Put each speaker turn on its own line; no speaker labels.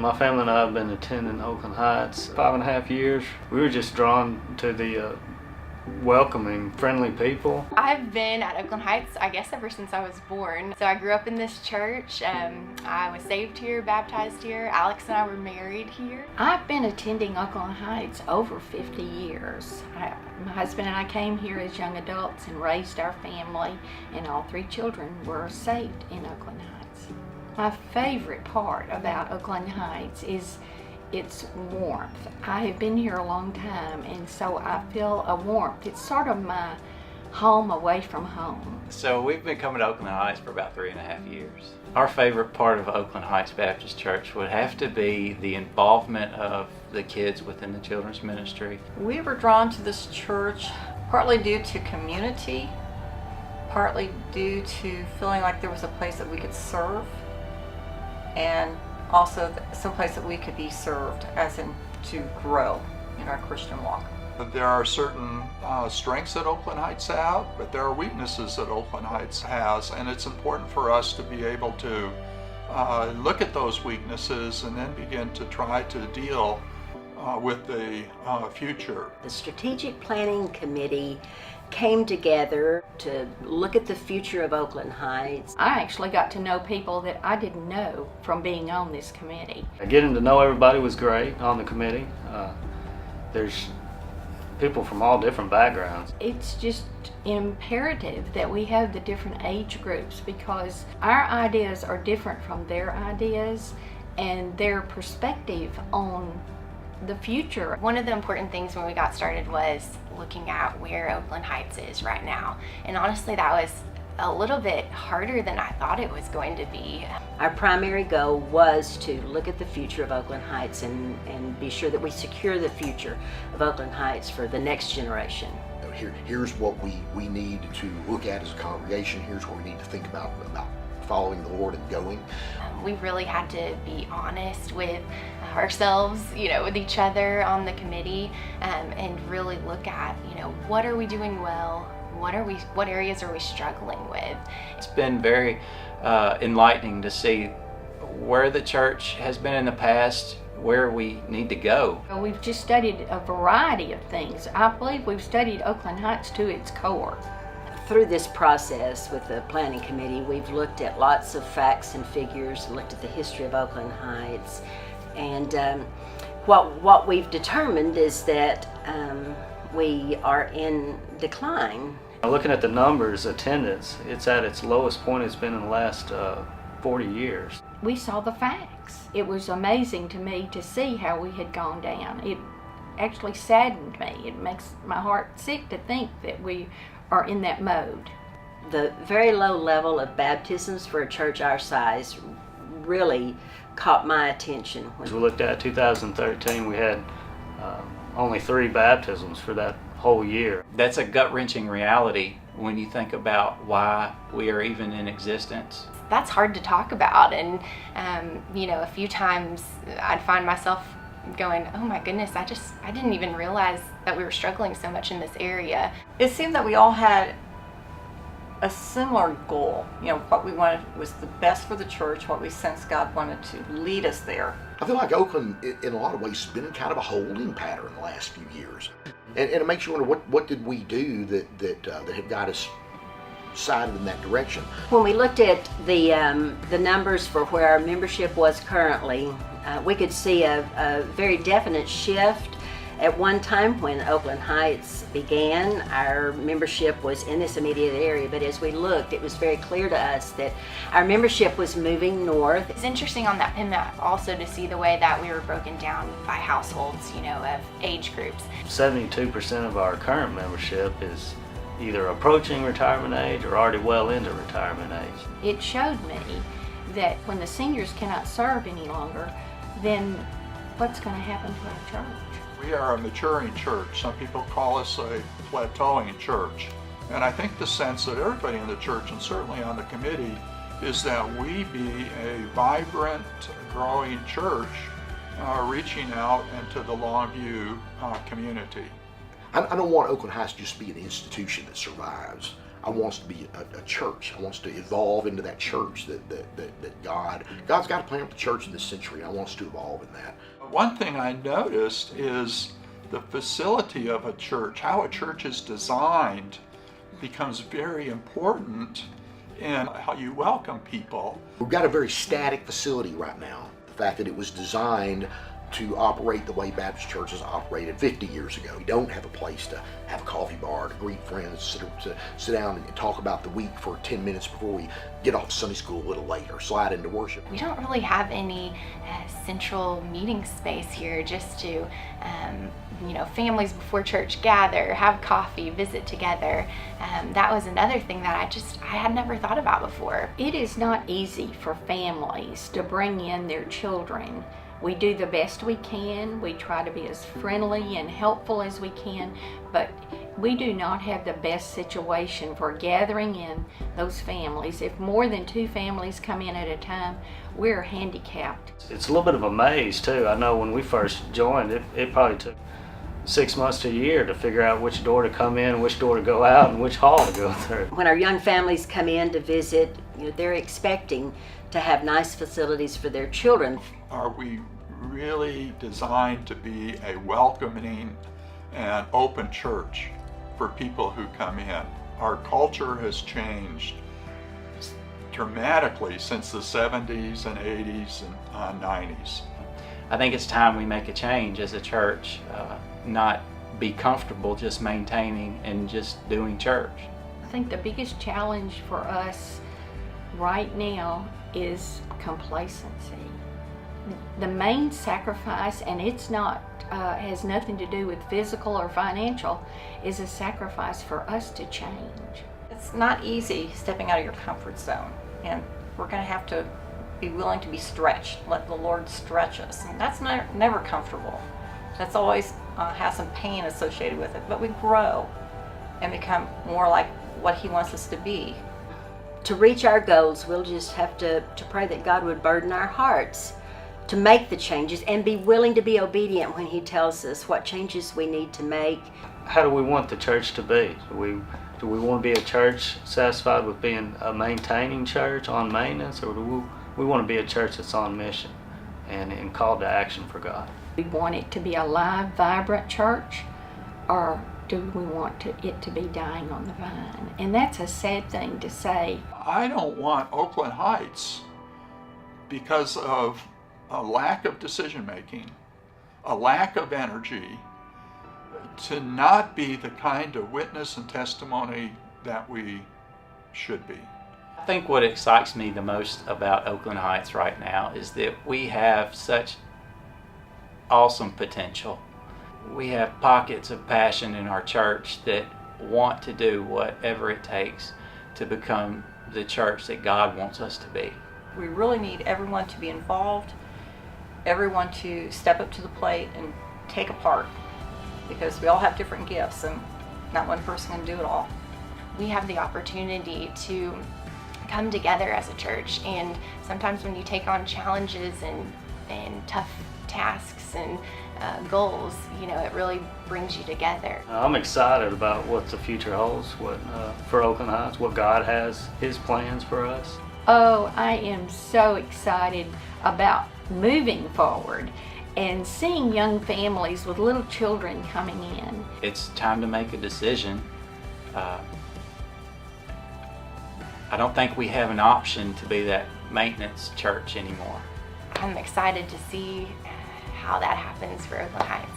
My family and I have been attending Oakland Heights 5.5 years. We were just drawn to the welcoming, friendly people.
I've been at Oakland Heights, I guess, ever since I was born. So I grew up in this church. I was saved here, baptized here. Alex and I were married here.
I've been attending Oakland Heights over 50 years. My husband and I came here as young adults and raised our family, and all 3 children were saved in Oakland Heights. My favorite part about Oakland Heights is its warmth. I have been here a long time, and so I feel a warmth. It's sort of my home away from home.
So we've been coming to Oakland Heights for about 3.5 years. Our favorite part of Oakland Heights Baptist Church would have to be the involvement of the kids within the children's ministry.
We were drawn to this church partly due to community, partly due to feeling like there was a place that we could serve, and also some place that we could be served, as in to grow in our Christian walk.
There are certain strengths that Oakland Heights have, but there are weaknesses that Oakland Heights has, and it's important for us to be able to look at those weaknesses and then begin to try to deal with the future.
The Strategic Planning Committee came together to look at the future of Oakland Heights.
I actually got to know people that I didn't know from being on this committee.
Getting to know everybody was great on the committee. There's people from all different backgrounds.
It's just imperative that we have the different age groups, because our ideas are different from their ideas, and their perspective on the future.
One of the important things when we got started was looking at where Oakland Heights is right now. And honestly, that was a little bit harder than I thought it was going to be.
Our primary goal was to look at the future of Oakland Heights and be sure that we secure the future of Oakland Heights for the next generation.
Here's what we need to look at as a congregation. Here's what we need to think about following the Lord and going.
We really had to be honest with ourselves, with each other on the committee, and really look at, what are we doing well? What areas are we struggling with?
It's been very enlightening to see where the church has been in the past, where we need to go.
We've just studied a variety of things. I believe we've studied Oakland Heights to its core.
Through this process with the planning committee, we've looked at lots of facts and figures, looked at the history of Oakland Heights, and what we've determined is that we are in decline.
Looking at the numbers, attendance, it's at its lowest point it's been in the last 40 years.
We saw the facts. It was amazing to me to see how we had gone down. It actually saddened me. It makes my heart sick to think that we are in that mode.
The very low level of baptisms for a church our size really caught my attention.
As we looked at 2013, we had only 3 baptisms for that whole year.
That's a gut-wrenching reality when you think about why we are even in existence.
That's hard to talk about, and a few times I'd find myself going, oh my goodness, I didn't even realize that we were struggling so much in this area.
It seemed that we all had a similar goal. What we wanted was the best for the church, what we sensed God wanted to lead us there.
I feel like Oakland, in a lot of ways, has been in kind of a holding pattern the last few years. And it makes you wonder, what did we do that have got us sided in that direction?
When we looked at the numbers for where our membership was currently, we could see a very definite shift. At one time when Oakland Heights began, our membership was in this immediate area, but as we looked, it was very clear to us that our membership was moving north.
It's interesting on that map also to see the way that we were broken down by households, of age groups.
72% of our current membership is either approaching retirement age or already well into retirement age.
It showed me that when the seniors cannot serve any longer, then what's going to happen to our church?
We are a maturing church. Some people call us a plateauing church. And I think the sense that everybody in the church, and certainly on the committee, is that we be a vibrant, growing church reaching out into the Longview community.
I don't want Oakland Heights to just be an institution that survives. I want us to be a church. I want us to evolve into that church that God's got a plan with the church in this century. I want us to evolve in that.
One thing I noticed is the facility of a church, how a church is designed, becomes very important in how you welcome people.
We've got a very static facility right now. The fact that it was designed to operate the way Baptist churches operated 50 years ago. We don't have a place to have a coffee bar, to greet friends, to sit down and talk about the week for 10 minutes before we get off to Sunday school a little later, slide into worship.
We don't really have any central meeting space here just to, families before church gather, have coffee, visit together. That was another thing that I had never thought about before.
It is not easy for families to bring in their children. We do the best we can. We try to be as friendly and helpful as we can, but we do not have the best situation for gathering in those families. If more than 2 families come in at a time, we're handicapped.
It's a little bit of a maze too. I know when we first joined, it probably took 6 months to a year to figure out which door to come in, which door to go out, and which hall to go through.
When our young families come in to visit, they're expecting to have nice facilities for their children.
Are we really designed to be a welcoming and open church for people who come in? Our culture has changed dramatically since the 70s and 80s and 90s.
I think it's time we make a change as a church, not be comfortable just maintaining and just doing church.
I think the biggest challenge for us right now is complacency. The main sacrifice, and it's not has nothing to do with physical or financial, is a sacrifice for us to change.
It's not easy stepping out of your comfort zone, and we're going to have to be willing to be stretched, let the Lord stretch us, and that's never comfortable. That's always has some pain associated with it, but we grow and become more like what He wants us to be.
To reach our goals, we'll just have to pray that God would burden our hearts to make the changes and be willing to be obedient when He tells us what changes we need to make.
How do we want the church to be? Do we want to be a church satisfied with being a maintaining church on maintenance, or do we want to be a church that's on mission and called to action for God?
We want it to be a live, vibrant church, or do we want it to be dying on the vine? And that's a sad thing to say.
I don't want Oakland Heights, because of a lack of decision making, a lack of energy, to not be the kind of witness and testimony that we should be.
I think what excites me the most about Oakland Heights right now is that we have such awesome potential. We have pockets of passion in our church that want to do whatever it takes to become the church that God wants us to be.
We really need everyone to be involved, everyone to step up to the plate and take a part, because we all have different gifts and not one person can do it all.
We have the opportunity to come together as a church, and sometimes when you take on challenges and tough tasks and goals, it really brings you together.
I'm excited about what the future holds, for Oakland Heights, what God has His plans for us.
Oh, I am so excited about moving forward and seeing young families with little children coming in.
It's time to make a decision. I don't think we have an option to be that maintenance church anymore.
I'm excited to see how that happens for Oakland Heights.